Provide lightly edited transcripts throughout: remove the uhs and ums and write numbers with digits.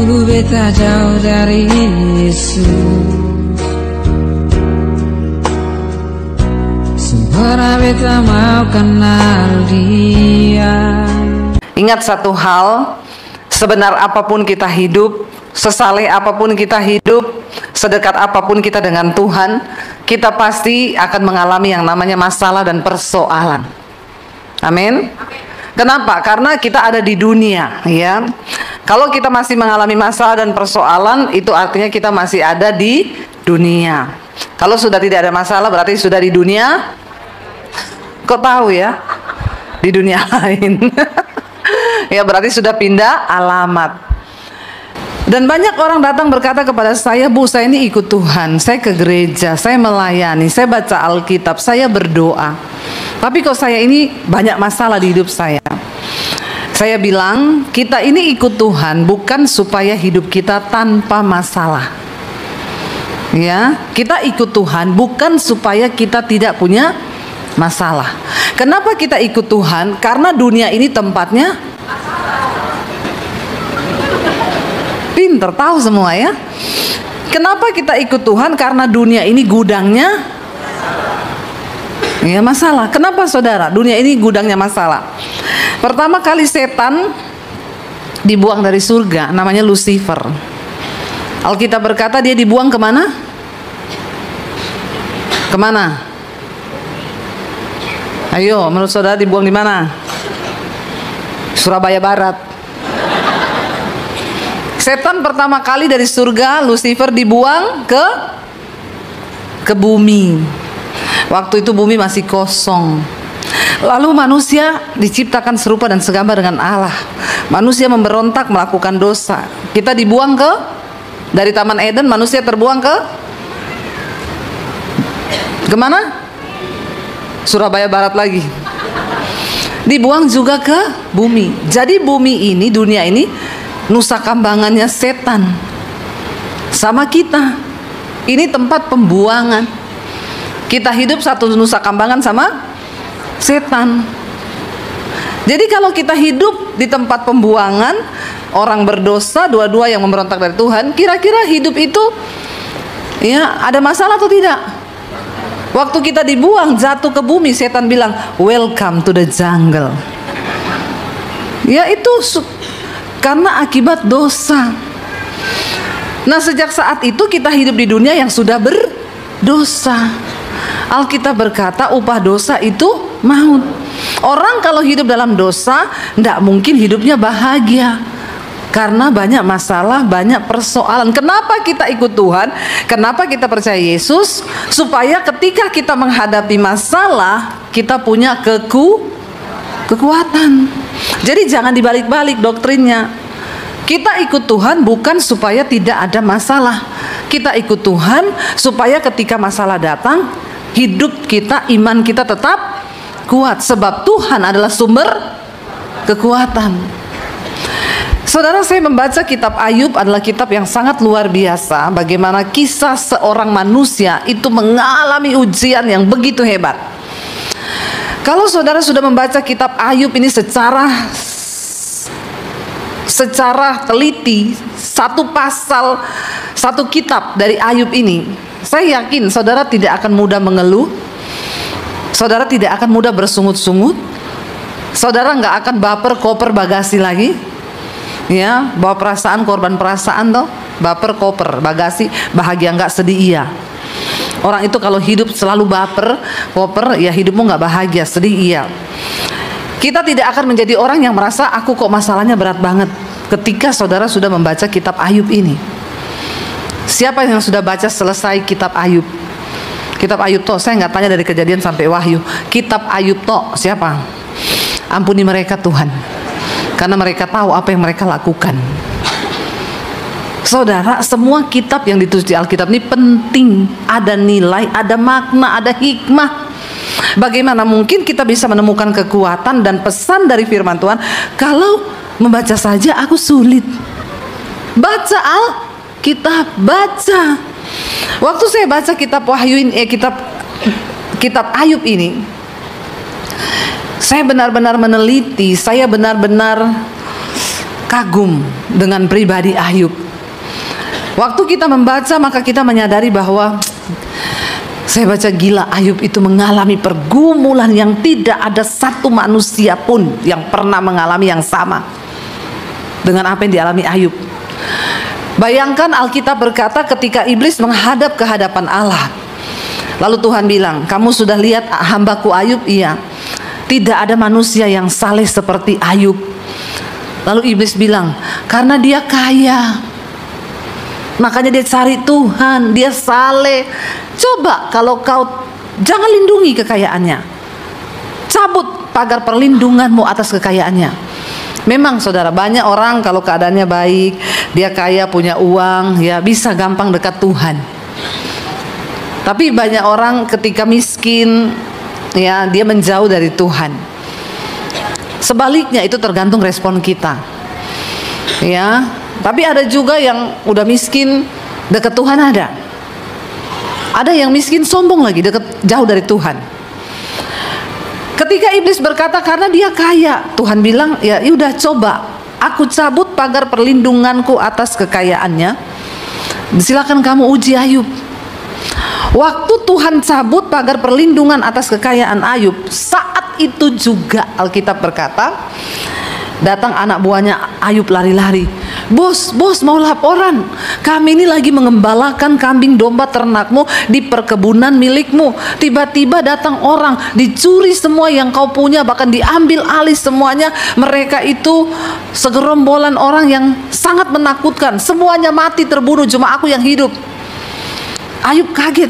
dulu beta jauh dari Yesus, sempurna beta mau kenal Dia. Ingat satu hal, sebenar apapun kita hidup, sesaleh apapun kita hidup, sedekat apapun kita dengan Tuhan, kita pasti akan mengalami yang namanya masalah dan persoalan. Amin. Kenapa? Karena kita ada di dunia, ya. Kalau kita masih mengalami masalah dan persoalan, itu artinya kita masih ada di dunia. Kalau sudah tidak ada masalah, berarti sudah di dunia. Kok tahu ya? Di dunia lain. Ya, berarti sudah pindah alamat. Dan banyak orang datang berkata kepada saya, Bu, saya ini ikut Tuhan, saya ke gereja, saya melayani, saya baca Alkitab, saya berdoa, tapi kok saya ini banyak masalah di hidup saya. Saya bilang, kita ini ikut Tuhan bukan supaya hidup kita tanpa masalah. Ya, kita ikut Tuhan bukan supaya kita tidak punya masalah. Kenapa kita ikut Tuhan? Karena dunia ini tempatnya pinter, tahu semua ya. Kenapa kita ikut Tuhan? Karena dunia ini gudangnya ya masalah. Kenapa saudara? Dunia ini gudangnya masalah. Pertama kali setan dibuang dari surga, namanya Lucifer. Alkitab berkata dia dibuang kemana? Kemana? Ayo, menurut saudara dibuang di mana? Surabaya Barat. Setan pertama kali dari surga, Lucifer dibuang ke bumi. Waktu itu bumi masih kosong. Lalu manusia diciptakan serupa dan segambar dengan Allah. Manusia memberontak, melakukan dosa. Kita dibuang dari Taman Eden, manusia terbuang kemana? Surabaya Barat lagi. Dibuang juga ke bumi. Jadi bumi ini, dunia ini nusa kambangannya setan sama kita. Ini tempat pembuangan. Kita hidup satu nusa kambangan sama setan. Jadi kalau kita hidup di tempat pembuangan, orang berdosa, dua-dua yang memberontak dari Tuhan, kira-kira hidup itu ya ada masalah atau tidak? Waktu kita dibuang jatuh ke bumi, setan bilang welcome to the jungle. Ya itu karena akibat dosa. Nah, sejak saat itu kita hidup di dunia yang sudah berdosa. Alkitab berkata upah dosa itu maut. Orang kalau hidup dalam dosa tidak mungkin hidupnya bahagia, karena banyak masalah, banyak persoalan. Kenapa kita ikut Tuhan? Kenapa kita percaya Yesus? Supaya ketika kita menghadapi masalah, kita punya kekuatan. Jadi jangan dibalik-balik doktrinnya. Kita ikut Tuhan bukan supaya tidak ada masalah. Kita ikut Tuhan supaya ketika masalah datang, hidup kita, iman kita tetap kuat. Sebab Tuhan adalah sumber kekuatan. Saudara, saya membaca kitab Ayub, adalah kitab yang sangat luar biasa. Bagaimana kisah seorang manusia itu mengalami ujian yang begitu hebat. Kalau saudara sudah membaca kitab Ayub ini secara teliti, satu pasal, satu kitab dari Ayub ini, saya yakin saudara tidak akan mudah mengeluh. Saudara tidak akan mudah bersungut-sungut. Saudara nggak akan baper koper bagasi lagi. Ya, bawa perasaan, korban perasaan toh, baper koper bagasi, bahagia nggak, sedih iya. Orang itu kalau hidup selalu baper koper, ya hidupmu nggak bahagia, sedih iya. Kita tidak akan menjadi orang yang merasa aku kok masalahnya berat banget. Ketika saudara sudah membaca kitab Ayub ini, siapa yang sudah baca selesai kitab Ayub? Kitab Ayub toh, saya nggak tanya dari Kejadian sampai Wahyu. Kitab Ayub toh siapa? Ampuni mereka Tuhan, karena mereka tahu apa yang mereka lakukan. Saudara, semua kitab yang ditulis di Alkitab ini penting, ada nilai, ada makna, ada hikmah. Bagaimana mungkin kita bisa menemukan kekuatan dan pesan dari firman Tuhan kalau membaca saja aku sulit? Baca Alkitab, baca. Waktu saya baca kitab Wahyu ini, kitab Ayub ini, saya benar-benar meneliti, saya benar-benar kagum dengan pribadi Ayub. Waktu kita membaca maka kita menyadari bahwa saya baca gila, Ayub itu mengalami pergumulan yang tidak ada satu manusia pun yang pernah mengalami yang sama dengan apa yang dialami Ayub. Bayangkan Alkitab berkata ketika iblis menghadap ke hadapan Allah, lalu Tuhan bilang, kamu sudah lihat hambaku Ayub? Iya. Tidak ada manusia yang saleh seperti Ayub. Lalu iblis bilang, karena dia kaya, makanya dia cari Tuhan, dia saleh. Coba kalau kau jangan lindungi kekayaannya, cabut pagar perlindunganmu atas kekayaannya. Memang saudara, banyak orang kalau keadaannya baik, dia kaya, punya uang, ya bisa gampang dekat Tuhan. Tapi banyak orang ketika miskin, ya dia menjauh dari Tuhan. Sebaliknya itu tergantung respon kita. Ya, tapi ada juga yang udah miskin dekat Tuhan ada. Ada yang miskin sombong lagi jauh dari Tuhan. Ketika iblis berkata karena dia kaya, Tuhan bilang, ya udah coba aku cabut pagar perlindunganku atas kekayaannya. Silakan kamu uji Ayub. Waktu Tuhan cabut pagar perlindungan atas kekayaan Ayub, saat itu juga Alkitab berkata, datang anak buahnya Ayub lari-lari. Bos mau laporan, kami ini lagi mengembalakan kambing domba ternakmu di perkebunan milikmu. Tiba-tiba datang orang, dicuri semua yang kau punya, bahkan diambil alih semuanya. Mereka itu segerombolan orang yang sangat menakutkan. Semuanya mati terbunuh, cuma aku yang hidup. Ayub kaget,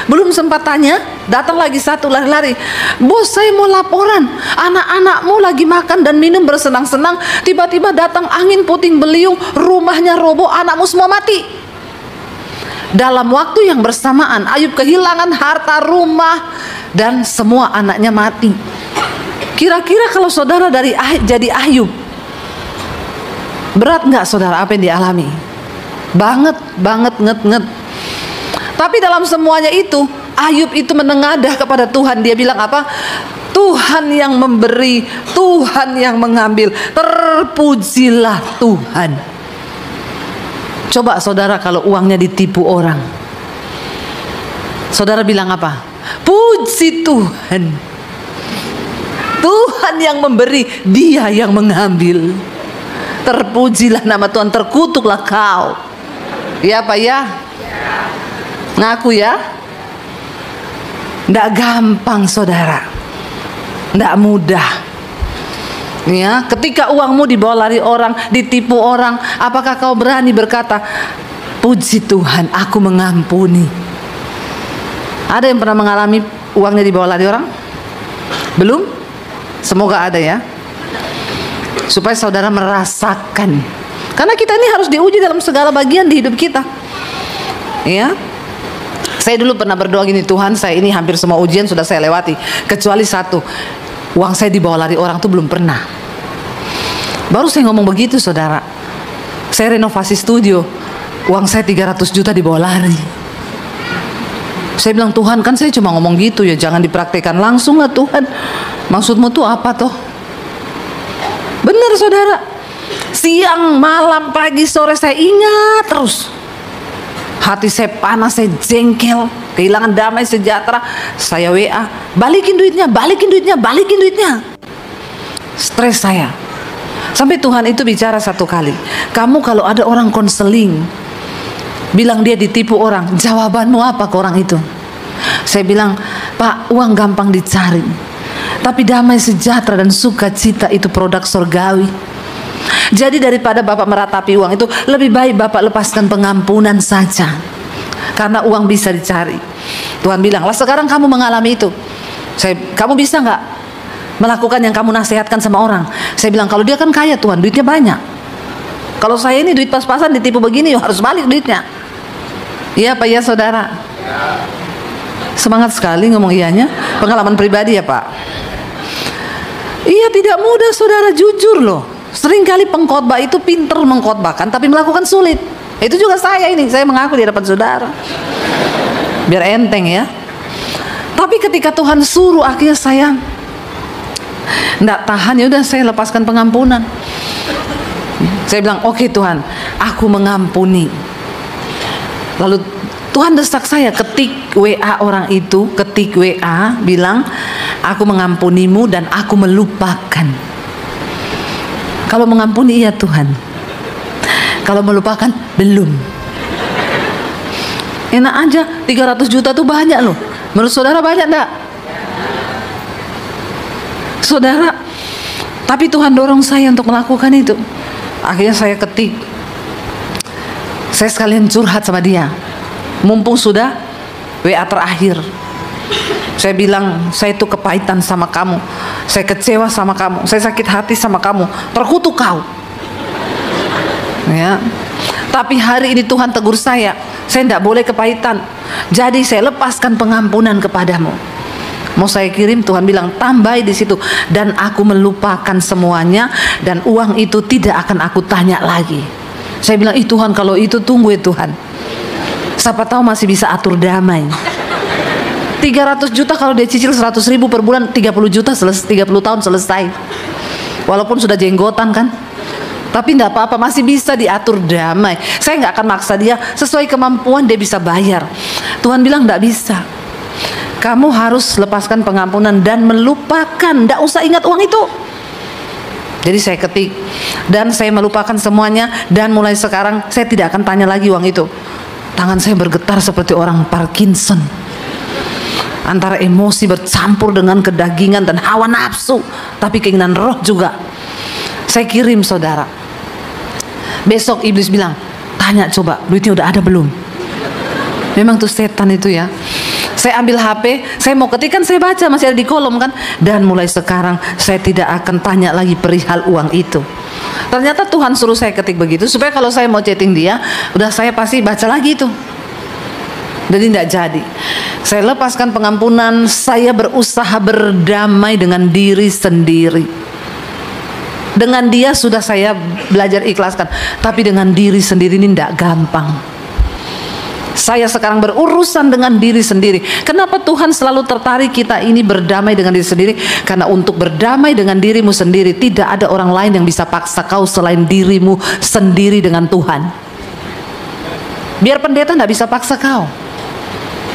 belum sempat tanya, datang lagi satu lari-lari. Bos, saya mau laporan, anak-anakmu lagi makan dan minum bersenang-senang, tiba-tiba datang angin puting beliung, rumahnya roboh, anakmu semua mati. Dalam waktu yang bersamaan Ayub kehilangan harta, rumah, dan semua anaknya mati. Kira-kira kalau saudara jadi Ayub, berat nggak saudara apa yang dialami? Banget, nget. Tapi dalam semuanya itu Ayub itu menengadah kepada Tuhan. Dia bilang apa? Tuhan yang memberi, Tuhan yang mengambil. Terpujilah Tuhan. Coba saudara kalau uangnya ditipu orang, saudara bilang apa? Puji Tuhan. Tuhan yang memberi, Dia yang mengambil. Terpujilah nama Tuhan, terkutuklah kau. Ya Pak ya? Ngaku ya. Nggak gampang saudara, nggak mudah. Ya, ketika uangmu dibawa lari orang, ditipu orang, apakah kau berani berkata, puji Tuhan, aku mengampuni? Ada yang pernah mengalami uangnya dibawa lari orang? Belum? Semoga ada ya, supaya saudara merasakan. Karena kita ini harus diuji dalam segala bagian di hidup kita. Ya. Saya dulu pernah berdoa gini, Tuhan, saya ini hampir semua ujian sudah saya lewati, kecuali satu, uang saya dibawa lari orang tuh belum pernah. Baru saya ngomong begitu saudara, saya renovasi studio, uang saya 300 juta dibawa lari. Saya bilang, Tuhan, kan saya cuma ngomong gitu ya, jangan dipraktekkan langsung lah Tuhan. Maksudmu tuh apa toh? Benar saudara, siang, malam, pagi, sore saya ingat terus. Hati saya panas, saya jengkel, kehilangan damai sejahtera. Saya WA, balikin duitnya. Stres saya. Sampai Tuhan itu bicara satu kali, kamu kalau ada orang konseling bilang dia ditipu orang, jawabanmu apa ke orang itu? Saya bilang, Pak, uang gampang dicari, tapi damai sejahtera dan sukacita itu produk surgawi. Jadi daripada Bapak meratapi uang itu, lebih baik Bapak lepaskan pengampunan saja, karena uang bisa dicari. Tuhan bilang, lah sekarang kamu mengalami itu, kamu bisa nggak melakukan yang kamu nasihatkan sama orang? Saya bilang, kalau dia kan kaya Tuhan, duitnya banyak. Kalau saya ini duit pas-pasan ditipu begini, harus balik duitnya. Iya Pak ya saudara? Semangat sekali ngomong iyanya. Pengalaman pribadi ya Pak. Iya, tidak mudah saudara, jujur loh. Seringkali pengkhotbah itu pinter mengkhotbahkan tapi melakukan sulit. Itu juga saya ini, saya mengaku di hadapan saudara biar enteng ya. Tapi ketika Tuhan suruh, akhirnya saya nggak tahan, ya udah saya lepaskan pengampunan. Saya bilang, oke Tuhan, aku mengampuni. Lalu Tuhan desak saya, ketik WA orang itu, ketik WA, bilang, aku mengampunimu dan aku melupakan. Kalau mengampuni iya Tuhan, kalau melupakan belum. Enak aja, 300 juta tuh banyak loh. Menurut saudara banyak enggak? Saudara, tapi Tuhan dorong saya untuk melakukan itu. Akhirnya saya ketik, saya sekalian curhat sama dia. Mumpung sudah WA terakhir, saya bilang, saya itu kepahitan sama kamu, saya kecewa sama kamu, saya sakit hati sama kamu, terkutuk kau. Ya. Tapi hari ini Tuhan tegur saya tidak boleh kepahitan. Jadi saya lepaskan pengampunan kepadamu. Mau saya kirim, Tuhan bilang tambahi di situ, dan aku melupakan semuanya, dan uang itu tidak akan aku tanya lagi. Saya bilang, ih Tuhan, kalau itu tunggu ya Tuhan. Siapa tahu masih bisa atur damai. 300 juta kalau dia cicil 100 ribu per bulan, 30 juta selesai, 30 tahun selesai. Walaupun sudah jenggotan kan, tapi tidak apa-apa, masih bisa diatur damai. Saya nggak akan maksa dia, sesuai kemampuan dia bisa bayar. Tuhan bilang tidak bisa. Kamu harus lepaskan pengampunan dan melupakan, tidak usah ingat uang itu. Jadi saya ketik, dan saya melupakan semuanya, dan mulai sekarang saya tidak akan tanya lagi uang itu. Tangan saya bergetar seperti orang Parkinson, antara emosi bercampur dengan kedagingan dan hawa nafsu, tapi keinginan roh juga. Saya kirim saudara. Besok iblis bilang, tanya coba duitnya udah ada belum. Memang tuh setan itu ya. Saya ambil HP, saya mau ketik kan, saya baca masih ada di kolom kan. Dan mulai sekarang saya tidak akan tanya lagi perihal uang itu. Ternyata Tuhan suruh saya ketik begitu supaya kalau saya mau chatting dia, udah saya pasti baca lagi itu. Jadi tidak jadi. Saya lepaskan pengampunan, saya berusaha berdamai dengan diri sendiri. Dengan dia sudah saya belajar ikhlaskan, tapi dengan diri sendiri ini tidak gampang. Saya sekarang berurusan dengan diri sendiri. Kenapa Tuhan selalu tertarik kita ini berdamai dengan diri sendiri? Karena untuk berdamai dengan dirimu sendiri, tidak ada orang lain yang bisa paksa kau selain dirimu sendiri dengan Tuhan. Biar pendeta tidak bisa paksa kau,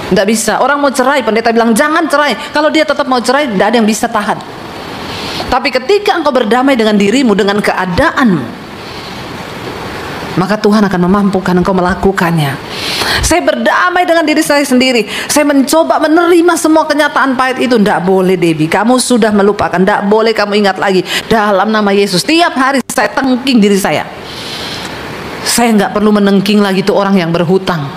tidak bisa. Orang mau cerai, pendeta bilang jangan cerai. Kalau dia tetap mau cerai, tidak ada yang bisa tahan. Tapi ketika engkau berdamai dengan dirimu, dengan keadaanmu, maka Tuhan akan memampukan engkau melakukannya. Saya berdamai dengan diri saya sendiri. Saya mencoba menerima semua kenyataan pahit itu. Tidak boleh Debbie, kamu sudah melupakan. Tidak boleh kamu ingat lagi. Dalam nama Yesus, tiap hari saya tengking diri saya. Saya nggak perlu menengking lagi tuh orang yang berhutang.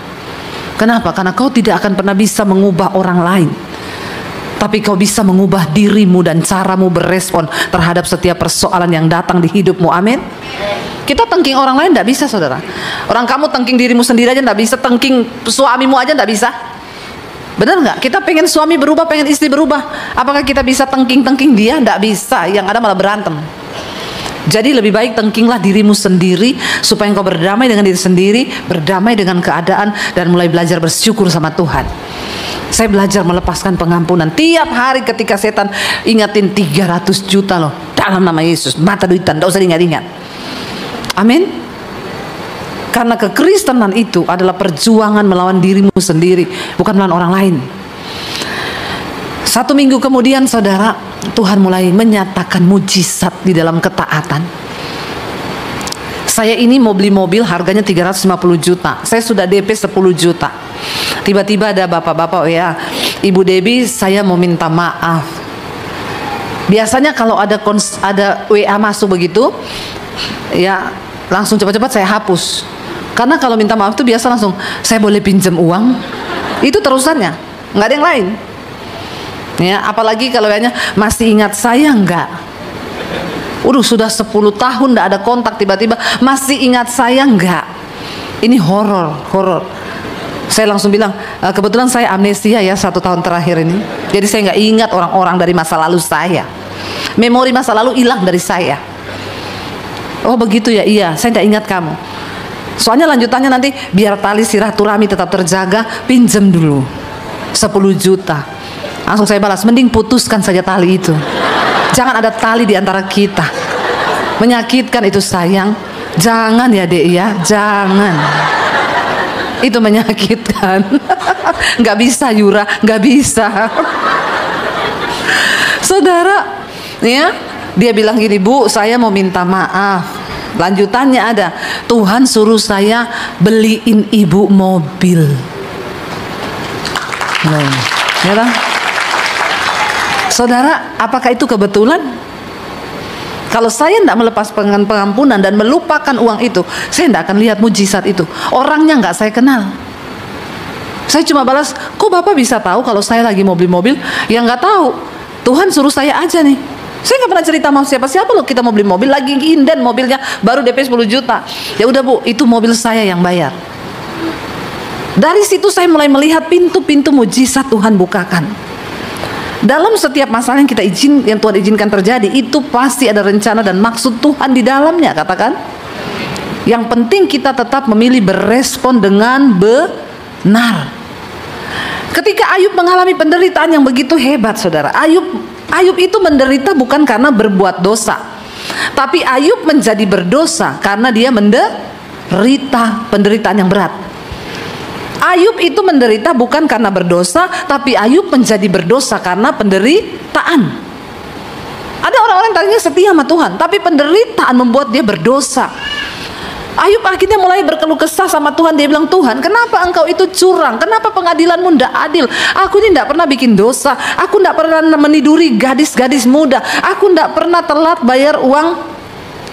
Kenapa? Karena kau tidak akan pernah bisa mengubah orang lain, tapi kau bisa mengubah dirimu dan caramu berespon terhadap setiap persoalan yang datang di hidupmu. Amin. Kita tengking orang lain tidak bisa saudara. Orang kamu tengking dirimu sendiri aja tidak bisa, tengking suamimu aja tidak bisa. Benar nggak? Kita pengen suami berubah, pengen istri berubah. Apakah kita bisa tengking dia? Tidak bisa. Yang ada malah berantem. Jadi lebih baik tengkinglah dirimu sendiri supaya engkau berdamai dengan diri sendiri, berdamai dengan keadaan, dan mulai belajar bersyukur sama Tuhan. Saya belajar melepaskan pengampunan. Tiap hari ketika setan ingatin 300 juta loh, dalam nama Yesus, mata duitan, tidak usah diingat-ingat. Amin. Karena kekristenan itu adalah perjuangan melawan dirimu sendiri, bukan melawan orang lain. 1 minggu kemudian saudara, Tuhan mulai menyatakan mujizat di dalam ketaatan. Saya ini mau beli mobil harganya 350 juta. Saya sudah DP 10 juta. Tiba-tiba ada bapak-bapak, ya Ibu Debbie, saya mau minta maaf. Biasanya kalau ada WA masuk begitu, ya langsung cepat-cepat saya hapus. Karena kalau minta maaf itu biasa langsung, saya boleh pinjam uang. Itu terusannya, nggak ada yang lain. Ya, apalagi kalau kayaknya masih ingat saya enggak. Sudah 10 tahun tidak ada kontak, tiba-tiba masih ingat saya enggak. Ini horor. Saya langsung bilang, kebetulan saya amnesia ya 1 tahun terakhir ini. Jadi saya nggak ingat orang-orang dari masa lalu saya. Memori masa lalu hilang dari saya. Oh begitu ya, iya, saya nggak ingat kamu. Soalnya lanjutannya nanti biar tali silaturahmi tetap terjaga, pinjam dulu 10 juta. Langsung saya balas, mending putuskan saja tali itu. Jangan ada tali di antara kita. Menyakitkan itu sayang. Jangan ya Dek ya, jangan. Itu menyakitkan. Nggak bisa Yura, nggak bisa. Saudara, ya, dia bilang gini, Bu, saya mau minta maaf. Lanjutannya ada, Tuhan suruh saya beliin ibu mobil. Nah, ya kan? Saudara, apakah itu kebetulan? Kalau saya tidak melepas pengampunan dan melupakan uang itu, saya tidak akan lihat mujizat itu. Orangnya nggak saya kenal. Saya cuma balas, kok Bapak bisa tahu kalau saya lagi mau beli mobil? Ya nggak tahu. Tuhan suruh saya aja nih. Saya nggak pernah cerita sama siapa-siapa loh, kita mau beli mobil, lagi inden mobilnya, baru DP 10 juta. Ya udah Bu, itu mobil saya yang bayar. Dari situ saya mulai melihat pintu-pintu mujizat Tuhan bukakan. Dalam setiap masalah yang yang Tuhan izinkan terjadi, itu pasti ada rencana dan maksud Tuhan di dalamnya, katakan. Yang penting kita tetap memilih berespon dengan benar. Ketika Ayub mengalami penderitaan yang begitu hebat, saudara, Ayub itu menderita bukan karena berbuat dosa, tapi Ayub menjadi berdosa karena dia menderita penderitaan yang berat. Ayub itu menderita bukan karena berdosa, tapi Ayub menjadi berdosa karena penderitaan. Ada orang-orang yang tadinya setia sama Tuhan, tapi penderitaan membuat dia berdosa. Ayub akhirnya mulai berkeluh kesah sama Tuhan. Dia bilang, Tuhan, kenapa engkau itu curang? Kenapa pengadilanmu tidak adil? Aku ini tidak pernah bikin dosa. Aku tidak pernah meniduri gadis-gadis muda. Aku tidak pernah telat bayar uang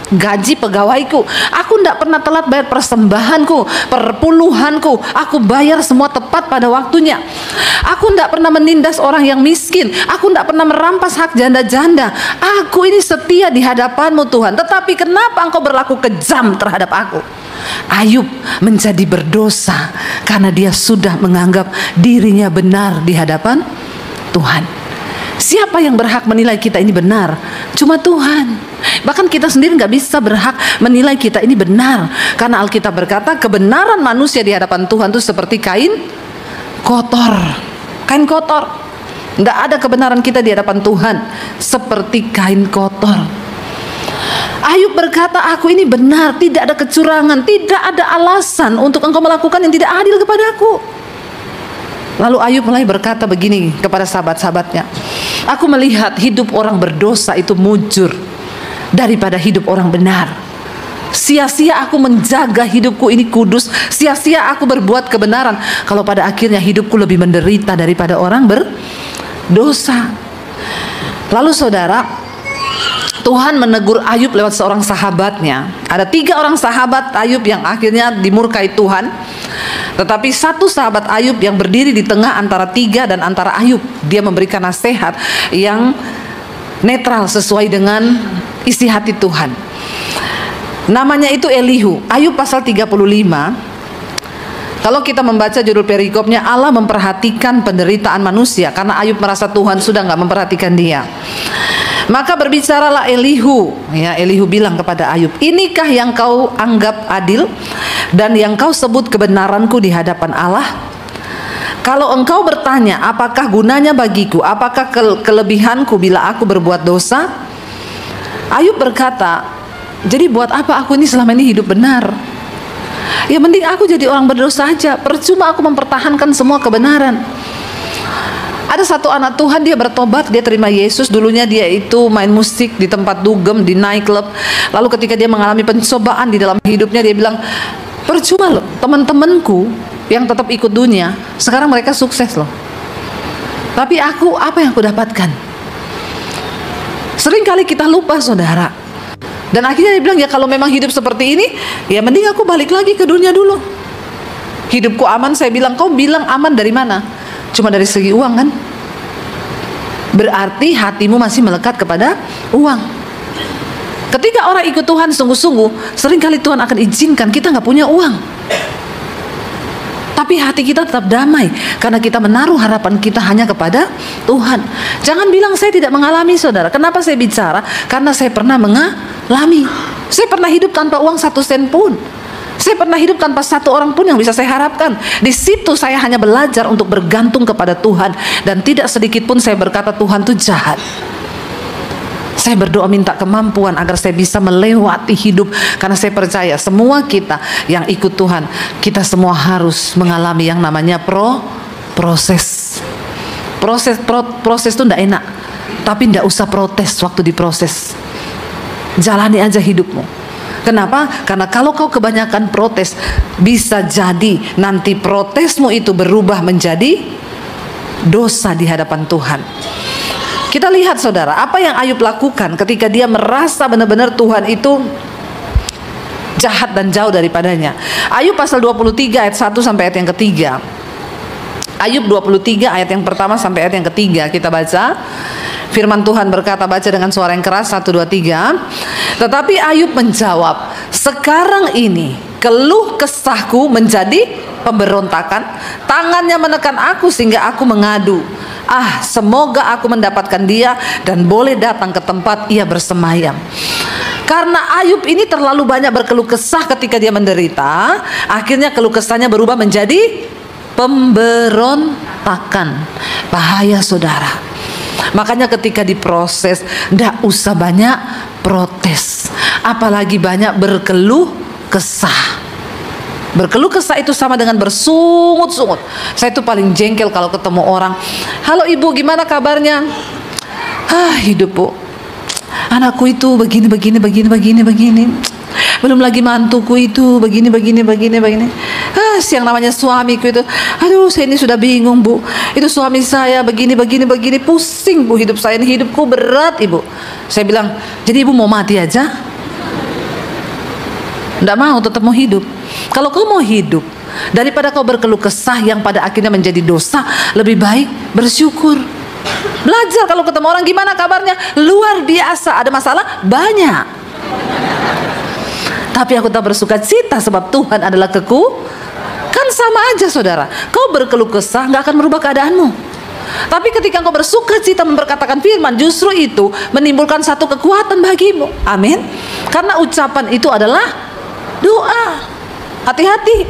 gaji pegawaiku. Aku tidak pernah telat bayar persembahanku, perpuluhanku. Aku bayar semua tepat pada waktunya. Aku tidak pernah menindas orang yang miskin. Aku tidak pernah merampas hak janda-janda. Aku ini setia di hadapanmu Tuhan. Tetapi kenapa engkau berlaku kejam terhadap aku? Ayub menjadi berdosa karena dia sudah menganggap dirinya benar di hadapan Tuhan. Siapa yang berhak menilai kita ini benar? Cuma Tuhan. Bahkan kita sendiri nggak bisa berhak menilai kita ini benar, karena Alkitab berkata kebenaran manusia di hadapan Tuhan itu seperti kain kotor. Kain kotor. Nggak ada kebenaran kita di hadapan Tuhan seperti kain kotor. Ayub berkata, aku ini benar, tidak ada kecurangan, tidak ada alasan untuk engkau melakukan yang tidak adil kepadaku. Lalu Ayub mulai berkata begini kepada sahabat-sahabatnya, aku melihat hidup orang berdosa itu mujur daripada hidup orang benar. Sia-sia aku menjaga hidupku ini kudus, sia-sia aku berbuat kebenaran, kalau pada akhirnya hidupku lebih menderita daripada orang berdosa. Lalu saudara, Tuhan menegur Ayub lewat seorang sahabatnya. Ada 3 orang sahabat Ayub yang akhirnya dimurkai Tuhan. Tetapi satu sahabat Ayub yang berdiri di tengah antara 3 dan antara Ayub, dia memberikan nasihat yang netral sesuai dengan isi hati Tuhan. Namanya itu Elihu. Ayub pasal 35. Kalau kita membaca judul perikopnya, Allah memperhatikan penderitaan manusia, karena Ayub merasa Tuhan sudah nggak memperhatikan dia. Maka berbicaralah Elihu, ya, Elihu bilang kepada Ayub, inikah yang kau anggap adil dan yang kau sebut kebenaranku di hadapan Allah? Kalau engkau bertanya, apakah gunanya bagiku, apakah kelebihanku bila aku berbuat dosa? Ayub berkata, jadi buat apa aku ini selama ini hidup benar? Ya mending aku jadi orang berdosa aja, percuma aku mempertahankan semua kebenaran. Ada satu anak Tuhan, dia bertobat, dia terima Yesus. Dulunya dia itu main musik di tempat dugem, di nightclub. Lalu ketika dia mengalami pencobaan di dalam hidupnya, dia bilang, percuma loh, teman-temanku yang tetap ikut dunia, sekarang mereka sukses loh. Tapi aku, apa yang aku dapatkan? Seringkali kita lupa saudara. Dan akhirnya dia bilang, ya kalau memang hidup seperti ini, ya mending aku balik lagi ke dunia dulu. Hidupku aman, saya bilang, kau bilang aman dari mana? Cuma dari segi uang kan? Berarti hatimu masih melekat kepada uang. Ketika orang ikut Tuhan sungguh-sungguh, seringkali Tuhan akan izinkan kita nggak punya uang, tapi hati kita tetap damai karena kita menaruh harapan kita hanya kepada Tuhan. Jangan bilang saya tidak mengalami saudara. Kenapa saya bicara? Karena saya pernah mengalami. Saya pernah hidup tanpa uang 1 sen pun. Saya pernah hidup tanpa 1 orang pun yang bisa saya harapkan. Di situ saya hanya belajar untuk bergantung kepada Tuhan, dan tidak sedikit pun saya berkata Tuhan itu jahat. Saya berdoa minta kemampuan agar saya bisa melewati hidup, karena saya percaya semua kita yang ikut Tuhan, kita semua harus mengalami yang namanya proses. Proses itu tidak enak, tapi tidak usah protes waktu diproses. Jalani aja hidupmu. Kenapa? Karena kalau kau kebanyakan protes, bisa jadi nanti protesmu itu berubah menjadi dosa di hadapan Tuhan. Kita lihat saudara, apa yang Ayub lakukan ketika dia merasa benar-benar Tuhan itu jahat dan jauh daripadanya. Ayub pasal 23 ayat 1 sampai ayat yang ketiga. Ayub 23 ayat yang pertama sampai ayat yang ketiga, kita baca. Firman Tuhan berkata, baca dengan suara yang keras, 1, 2, 3. Tetapi Ayub menjawab, sekarang ini keluh kesahku menjadi pemberontakan, tangannya menekan aku sehingga aku mengadu. Semoga aku mendapatkan dia dan boleh datang ke tempat ia bersemayam. Karena Ayub ini terlalu banyak berkeluh kesah ketika dia menderita, akhirnya keluh kesahnya berubah menjadi pemberontakan. Bahaya saudara. Makanya ketika diproses, tidak usah banyak protes, apalagi banyak berkeluh kesah. Berkeluh kesah itu sama dengan bersungut-sungut. Saya itu paling jengkel kalau ketemu orang, halo ibu, gimana kabarnya? Hidup bu, anakku itu begini. Belum lagi mantuku itu begini. Yang namanya suamiku itu, aduh saya ini sudah bingung bu. Itu suami saya begini. Pusing bu hidup saya ini, hidupku berat ibu. Saya bilang, jadi ibu mau mati aja? Tidak mau, tetap mau hidup. Kalau kau mau hidup, daripada kau berkeluh kesah yang pada akhirnya menjadi dosa, lebih baik bersyukur. Belajar kalau ketemu orang, gimana kabarnya? Luar biasa. Ada masalah? Banyak. Tapi aku tak bersuka cita sebab Tuhan adalah Kan sama aja saudara. Kau berkeluh kesah nggak akan merubah keadaanmu. Tapi ketika kau bersuka cita memperkatakan firman, justru itu menimbulkan satu kekuatan bagimu. Amin. Karena ucapan itu adalah doa. Hati-hati.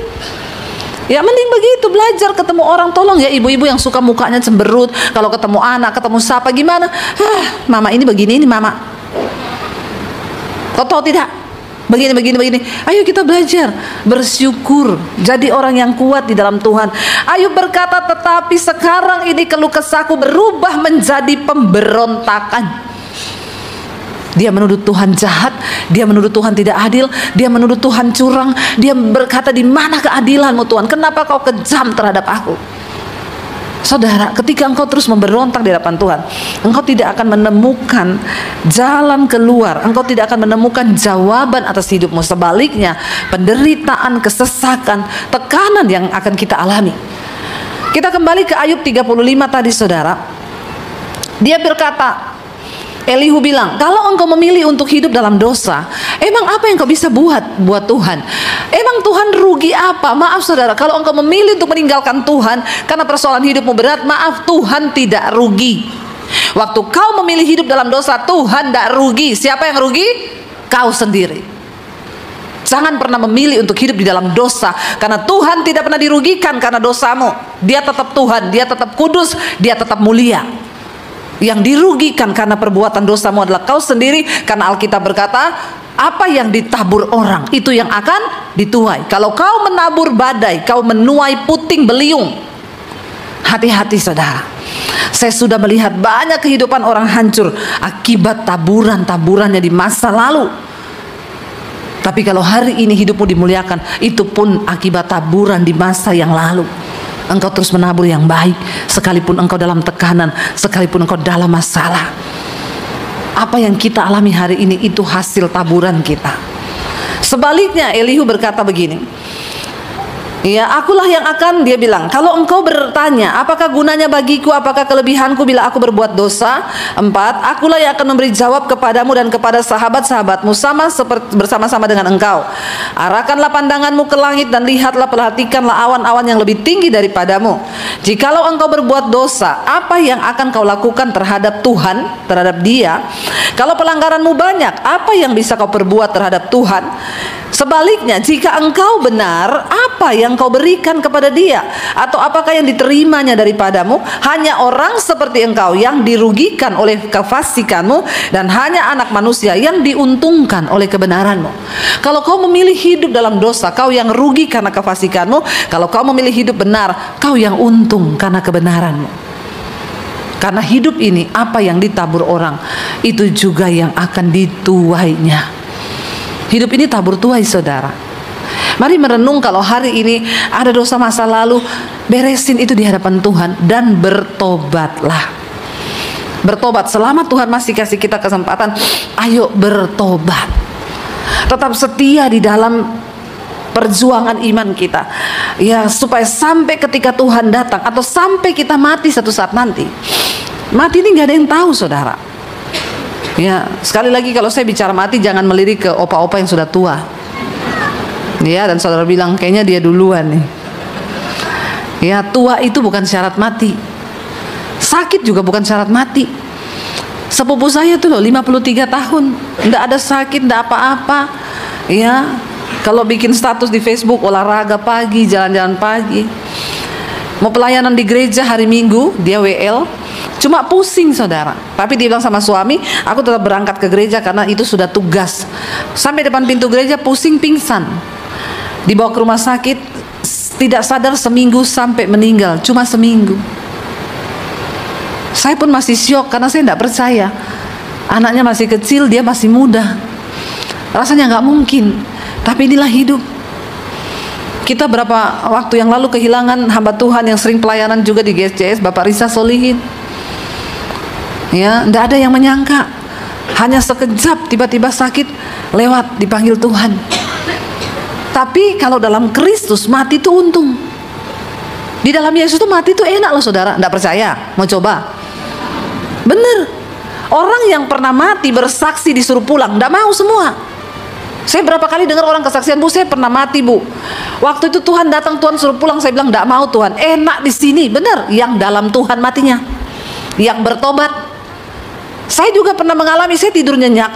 Ya mending begitu, belajar ketemu orang. Tolong ya ibu-ibu yang suka mukanya cemberut, kalau ketemu anak, ketemu siapa gimana? Mama ini begini, ini mama. Kau tahu tidak? Begini. Ayo kita belajar bersyukur, jadi orang yang kuat di dalam Tuhan. Ayub berkata, tetapi sekarang ini keluh kesahku berubah menjadi pemberontakan. Dia menuduh Tuhan jahat, dia menuduh Tuhan tidak adil, dia menuduh Tuhan curang. Dia berkata, di mana keadilanmu Tuhan? Kenapa kau kejam terhadap aku? Saudara, ketika engkau terus memberontak di hadapan Tuhan, engkau tidak akan menemukan jalan keluar, engkau tidak akan menemukan jawaban atas hidupmu. Sebaliknya, penderitaan, kesesakan, tekanan yang akan kita alami. Kita kembali ke Ayub 35 tadi saudara. Dia berkata, Elihu bilang, kalau engkau memilih untuk hidup dalam dosa, emang apa yang kau bisa buat Tuhan? Emang Tuhan rugi apa? Maaf saudara, kalau engkau memilih untuk meninggalkan Tuhan karena persoalan hidupmu berat, maaf, Tuhan tidak rugi. Waktu kau memilih hidup dalam dosa, Tuhan tidak rugi. Siapa yang rugi? Kau sendiri. Jangan pernah memilih untuk hidup di dalam dosa, karena Tuhan tidak pernah dirugikan karena dosamu. Dia tetap Tuhan, dia tetap kudus, dia tetap mulia. Yang dirugikan karena perbuatan dosamu adalah kau sendiri, karena Alkitab berkata, apa yang ditabur orang itu yang akan dituai. Kalau kau menabur badai, kau menuai puting beliung. Hati-hati saudara. Saya sudah melihat banyak kehidupan orang hancur akibat taburan-taburannya di masa lalu. Tapi kalau hari ini hidupmu dimuliakan, itu pun akibat taburan di masa yang lalu. Engkau terus menabur yang baik, sekalipun engkau dalam tekanan, sekalipun engkau dalam masalah. Apa yang kita alami hari ini itu hasil taburan kita. Sebaliknya Elihu berkata begini, ya akulah yang akan, dia bilang, kalau engkau bertanya apakah gunanya bagiku, apakah kelebihanku bila aku berbuat dosa? 4, akulah yang akan memberi jawab kepadamu dan kepada sahabat-sahabatmu bersama-sama dengan engkau. Arahkanlah pandanganmu ke langit dan lihatlah, perhatikanlah awan-awan yang lebih tinggi daripadamu. Jikalau engkau berbuat dosa, apa yang akan kau lakukan terhadap Tuhan, terhadap dia? Kalau pelanggaranmu banyak, apa yang bisa kau perbuat terhadap Tuhan? Sebaliknya, jika engkau benar, apa apa yang kau berikan kepada dia? Atau apakah yang diterimanya daripadamu? Hanya orang seperti engkau yang dirugikan oleh kefasikanmu, dan hanya anak manusia yang diuntungkan oleh kebenaranmu. Kalau kau memilih hidup dalam dosa, kau yang rugi karena kefasikanmu. Kalau kau memilih hidup benar, kau yang untung karena kebenaranmu. Karena hidup ini, apa yang ditabur orang, itu juga yang akan dituainya. Hidup ini tabur tuai, saudara. Mari merenung, kalau hari ini ada dosa masa lalu, beresin itu di hadapan Tuhan dan bertobatlah. Bertobat selama Tuhan masih kasih kita kesempatan. Ayo bertobat. Tetap setia di dalam perjuangan iman kita, ya, supaya sampai ketika Tuhan datang atau sampai kita mati satu saat nanti. Mati ini nggak ada yang tahu, saudara. Ya, sekali lagi kalau saya bicara mati, jangan melirik ke opa-opa yang sudah tua. Ya, dan saudara bilang kayaknya dia duluan nih. Ya, tua itu bukan syarat mati. Sakit juga bukan syarat mati. Sepupu saya tuh loh 53 tahun, nggak ada sakit, nggak apa-apa. Ya, kalau bikin status di Facebook, olahraga pagi, jalan-jalan pagi. Mau pelayanan di gereja hari Minggu, dia WL. Cuma pusing, saudara. Tapi dia bilang sama suami, aku tetap berangkat ke gereja karena itu sudah tugas. Sampai depan pintu gereja pusing, pingsan. Dibawa ke rumah sakit, tidak sadar seminggu sampai meninggal. Cuma seminggu. Saya pun masih syok karena saya tidak percaya. Anaknya masih kecil, dia masih muda. Rasanya nggak mungkin. Tapi inilah hidup. Kita berapa waktu yang lalu kehilangan hamba Tuhan yang sering pelayanan juga di GSJS, Bapak Risa Solihin. Ya, tidak ada yang menyangka. Hanya sekejap tiba-tiba sakit, lewat dipanggil Tuhan. Tapi kalau dalam Kristus mati itu untung. Di dalam Yesus itu mati itu enak loh, saudara. Tidak percaya? Mau coba? Bener. Orang yang pernah mati bersaksi disuruh pulang, tidak mau semua. Saya berapa kali dengar orang kesaksian, Bu, saya pernah mati, Bu. Waktu itu Tuhan datang, Tuhan suruh pulang. Saya bilang, tidak mau Tuhan, enak di sini. Bener, yang dalam Tuhan matinya, yang bertobat. Saya juga pernah mengalami, saya tidur nyenyak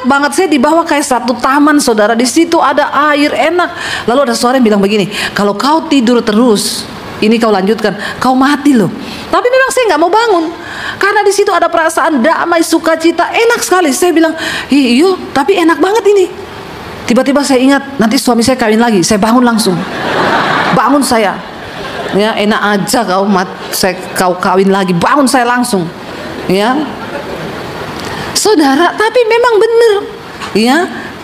banget. Saya dibawa kayak satu taman, saudara. Di situ ada air enak. Lalu ada suara yang bilang begini, kalau kau tidur terus, ini kau lanjutkan, kau mati loh. Tapi memang saya nggak mau bangun, karena di situ ada perasaan damai, sukacita, enak sekali. Saya bilang, iya, tapi enak banget ini. Tiba-tiba saya ingat, nanti suami saya kawin lagi. Saya bangun langsung, bangun saya. Ya, enak aja kau kawin lagi, bangun saya langsung. Ya, saudara, tapi memang benar. Ya,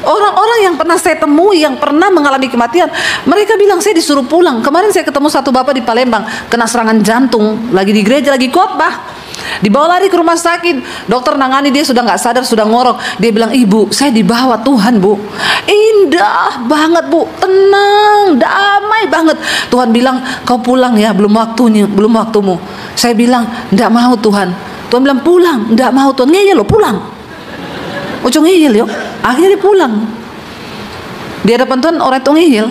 orang-orang yang pernah saya temui, yang pernah mengalami kematian, mereka bilang saya disuruh pulang. Kemarin saya ketemu satu bapak di Palembang, kena serangan jantung, lagi di gereja, lagi khotbah. Dibawa lari ke rumah sakit, dokter nangani dia sudah nggak sadar, sudah ngorok. Dia bilang, ibu, saya dibawa Tuhan, Bu. Indah banget, Bu, tenang, damai banget. Tuhan bilang, kau pulang ya, belum waktunya, belum waktumu. Saya bilang, nggak mau Tuhan. Tuhan bilang, pulang. Nggak mau Tuhan. Ngeyel lo, pulang. Ujung ngeyel yuk. Akhirnya dia pulang. Di hadapan Tuhan orang itu ngeyel,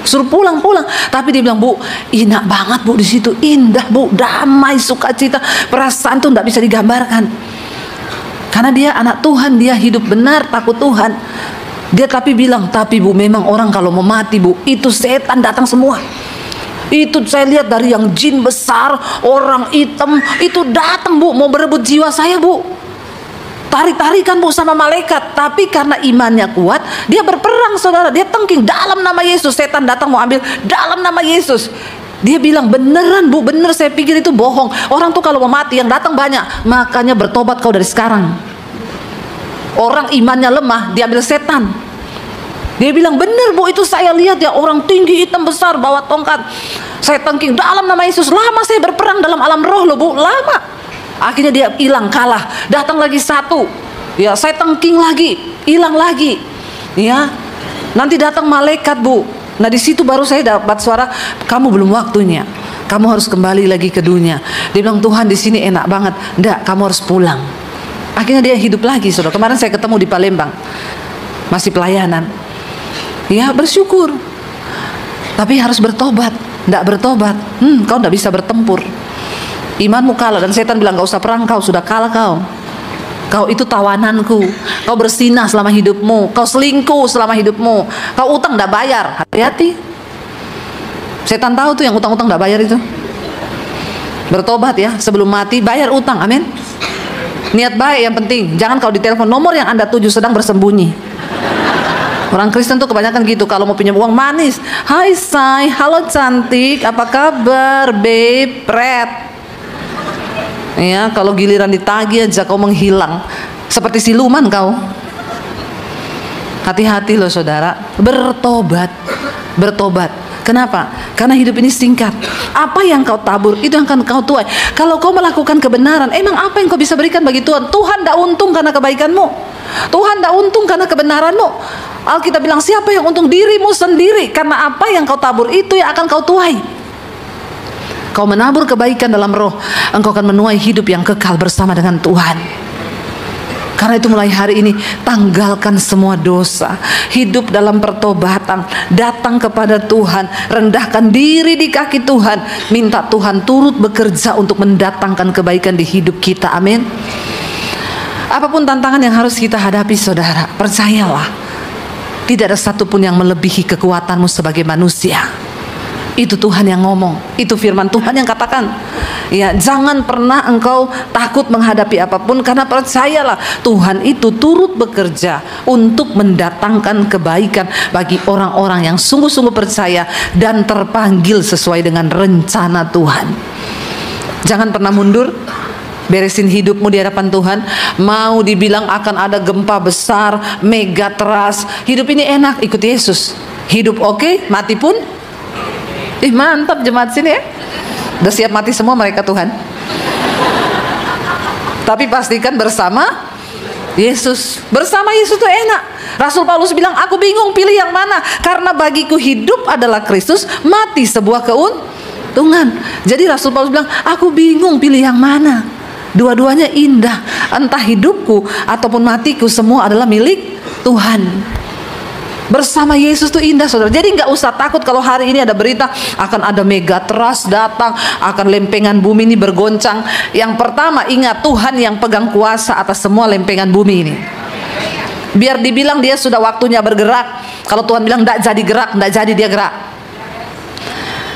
suruh pulang. Tapi dia bilang, Bu, enak banget, Bu, di situ indah, Bu, damai, sukacita, perasaan tuh nggak bisa digambarkan. Karena dia anak Tuhan, dia hidup benar, takut Tuhan. Dia tapi bilang, tapi Bu, memang orang kalau mau mati, Bu, itu setan datang semua. Itu saya lihat dari yang jin besar, orang hitam, itu datang, Bu, mau berebut jiwa saya, Bu. Tarik-tarikan, Bu, sama malaikat. Tapi karena imannya kuat, dia berperang, saudara. Dia tengking dalam nama Yesus. Setan datang mau ambil dalam nama Yesus. Dia bilang, beneran, Bu, bener. Saya pikir itu bohong. Orang tuh kalau mau mati yang datang banyak. Makanya bertobat kau dari sekarang. Orang imannya lemah, diambil setan. Dia bilang, bener, Bu, itu saya lihat ya, orang tinggi, hitam besar, bawa tongkat. Saya tengking dalam nama Yesus. Lama saya berperang dalam alam roh loh, Bu, lama. Akhirnya dia hilang, kalah. Datang lagi satu, ya, saya tengking lagi, hilang lagi. Ya, nanti datang malaikat, Bu. Nah, di situ baru saya dapat suara, kamu belum waktunya, kamu harus kembali lagi ke dunia. Dia bilang, Tuhan, di sini enak banget. Enggak, kamu harus pulang. Akhirnya dia hidup lagi, saudara. Kemarin saya ketemu di Palembang, masih pelayanan. Ya, bersyukur. Tapi harus bertobat. Enggak bertobat, kau enggak bisa bertempur. Imanmu kalah, dan setan bilang, gak usah perang, kau sudah kalah, kau itu tawananku. Kau bersinah selama hidupmu, kau selingkuh selama hidupmu, kau utang gak bayar. Hati-hati. Setan tahu tuh yang utang-utang nggak bayar itu. Bertobat ya, sebelum mati bayar utang, amin. Niat baik yang penting. Jangan kalau ditelepon nomor yang Anda tuju sedang bersembunyi. Orang Kristen tuh kebanyakan gitu, kalau mau pinjam uang manis. Hai say, halo cantik, apa kabar, babe, pret. Ya, kalau giliran ditagih aja kau menghilang. Seperti siluman kau. Hati-hati loh saudara, bertobat. Kenapa? Karena hidup ini singkat. Apa yang kau tabur, itu yang akan kau tuai. Kalau kau melakukan kebenaran, emang apa yang kau bisa berikan bagi Tuhan? Tuhan tidak untung karena kebaikanmu. Tuhan tidak untung karena kebenaranmu. Alkitab bilang, siapa yang untung? Dirimu sendiri. Karena apa yang kau tabur, itu yang akan kau tuai. Kau menabur kebaikan dalam roh, engkau akan menuai hidup yang kekal bersama dengan Tuhan. Karena itu mulai hari ini tanggalkan semua dosa, hidup dalam pertobatan, datang kepada Tuhan, rendahkan diri di kaki Tuhan, minta Tuhan turut bekerja untuk mendatangkan kebaikan di hidup kita, amin. Apapun tantangan yang harus kita hadapi saudara, percayalah, tidak ada satupun yang melebihi kekuatanmu sebagai manusia. Itu Tuhan yang ngomong, itu firman Tuhan yang katakan. Ya, jangan pernah engkau takut menghadapi apapun, karena percayalah Tuhan itu turut bekerja untuk mendatangkan kebaikan bagi orang-orang yang sungguh-sungguh percaya dan terpanggil sesuai dengan rencana Tuhan. Jangan pernah mundur. Beresin hidupmu di hadapan Tuhan. Mau dibilang akan ada gempa besar, mega trust, hidup ini enak, ikut Yesus. Hidup oke, mati pun mantap jemaat sini ya. Udah siap mati semua mereka Tuhan. Tapi pastikan bersama Yesus. Bersama Yesus itu enak. Rasul Paulus bilang, aku bingung pilih yang mana, karena bagiku hidup adalah Kristus, mati sebuah keuntungan. Jadi Rasul Paulus bilang, aku bingung pilih yang mana. Dua-duanya indah. Entah hidupku ataupun matiku, semua adalah milik Tuhan. Bersama Yesus itu indah saudara. Jadi nggak usah takut kalau hari ini ada berita akan ada mega trust datang, akan lempengan bumi ini bergoncang. Yang pertama, ingat Tuhan yang pegang kuasa atas semua lempengan bumi ini. Biar dibilang dia sudah waktunya bergerak. Kalau Tuhan bilang nggak jadi gerak, nggak jadi dia gerak.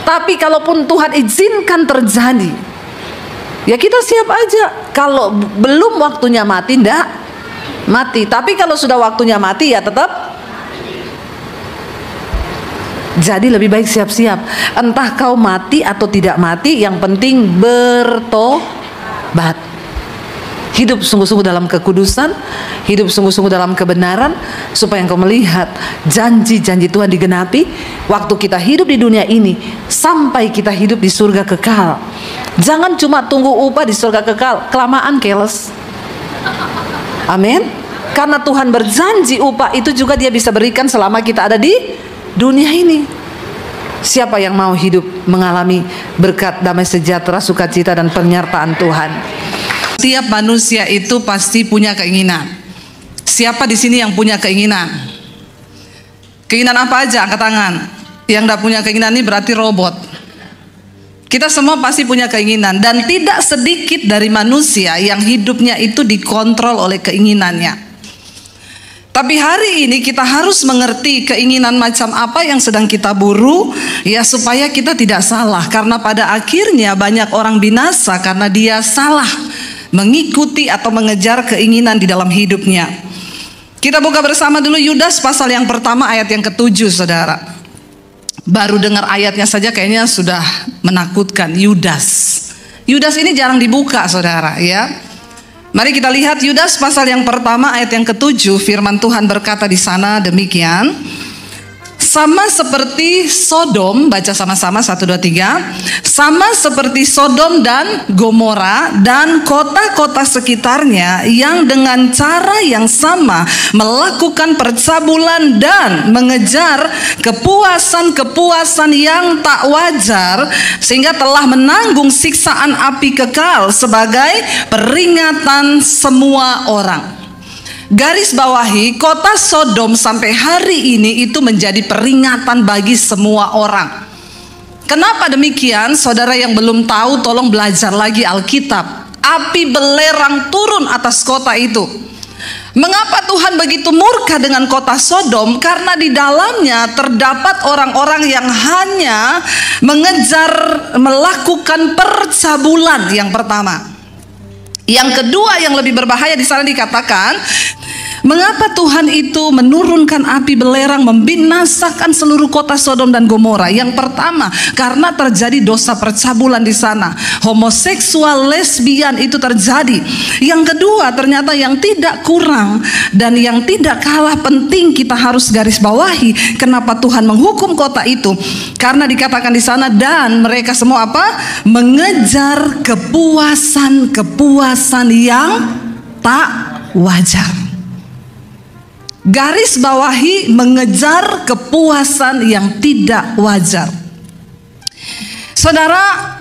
Tapi kalaupun Tuhan izinkan terjadi, ya kita siap aja. Kalau belum waktunya mati, ndak mati. Tapi kalau sudah waktunya mati, ya tetap. Jadi lebih baik siap-siap. Entah kau mati atau tidak mati, yang penting bertobat. Hidup sungguh-sungguh dalam kekudusan, hidup sungguh-sungguh dalam kebenaran, supaya engkau melihat janji-janji Tuhan digenapi waktu kita hidup di dunia ini sampai kita hidup di surga kekal. Jangan cuma tunggu upah di surga kekal, kelamaan keles. Amin. Karena Tuhan berjanji upah itu juga dia bisa berikan selama kita ada di dunia ini. Siapa yang mau hidup mengalami berkat damai sejahtera, sukacita dan penyertaan Tuhan? Setiap manusia itu pasti punya keinginan. Siapa di sini yang punya keinginan? Keinginan apa aja? Angkat tangan. Yang tidak punya keinginan ini berarti robot. Kita semua pasti punya keinginan, dan tidak sedikit dari manusia yang hidupnya itu dikontrol oleh keinginannya. Tapi hari ini kita harus mengerti keinginan macam apa yang sedang kita buru, ya, supaya kita tidak salah. Karena pada akhirnya banyak orang binasa karena dia salah mengikuti atau mengejar keinginan di dalam hidupnya. Kita buka bersama dulu Yudas pasal yang pertama ayat yang ke-7 saudara. Baru dengar ayatnya saja kayaknya sudah menakutkan. Yudas ini jarang dibuka saudara ya. Mari kita lihat Yudas pasal yang pertama ayat yang ke-7. Firman Tuhan berkata di sana demikian. Sama seperti Sodom, baca sama-sama 1, 2, 3. Sama seperti Sodom dan Gomora dan kota-kota sekitarnya yang dengan cara yang sama melakukan percabulan dan mengejar kepuasan-kepuasan yang tak wajar, sehingga telah menanggung siksaan api kekal sebagai peringatan semua orang. Garis bawahi, kota Sodom sampai hari ini itu menjadi peringatan bagi semua orang. Kenapa demikian? Saudara yang belum tahu, tolong belajar lagi Alkitab. Api belerang turun atas kota itu. Mengapa Tuhan begitu murka dengan kota Sodom? Karena di dalamnya terdapat orang-orang yang hanya mengejar melakukan percabulan, yang pertama. Yang kedua yang lebih berbahaya di sana dikatakan, mengapa Tuhan itu menurunkan api belerang membinasakan seluruh kota Sodom dan Gomora? Yang pertama, karena terjadi dosa percabulan di sana. Homoseksual, lesbian itu terjadi. Yang kedua, ternyata yang tidak kurang dan yang tidak kalah penting kita harus garis bawahi, kenapa Tuhan menghukum kota itu? Karena dikatakan di sana, dan mereka semua apa? Mengejar kepuasan yang tak wajar. Garis bawahi, mengejar kepuasan yang tidak wajar. Saudara,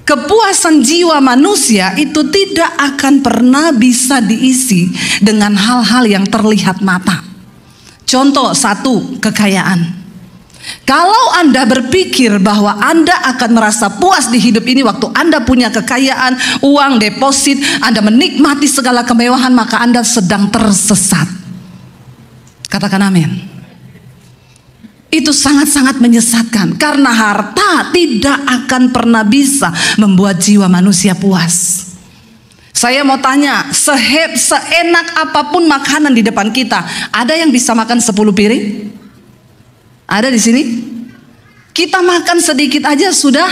kepuasan jiwa manusia itu tidak akan pernah bisa diisi dengan hal-hal yang terlihat mata. Contoh satu, kekayaan. Kalau Anda berpikir bahwa Anda akan merasa puas di hidup ini waktu Anda punya kekayaan, uang, deposit, Anda menikmati segala kemewahan, maka Anda sedang tersesat. Katakan amin. Itu sangat-sangat menyesatkan, karena harta tidak akan pernah bisa membuat jiwa manusia puas. Saya mau tanya, seenak apapun makanan di depan kita, ada yang bisa makan 10 piring? Ada di sini? Kita makan sedikit aja sudah,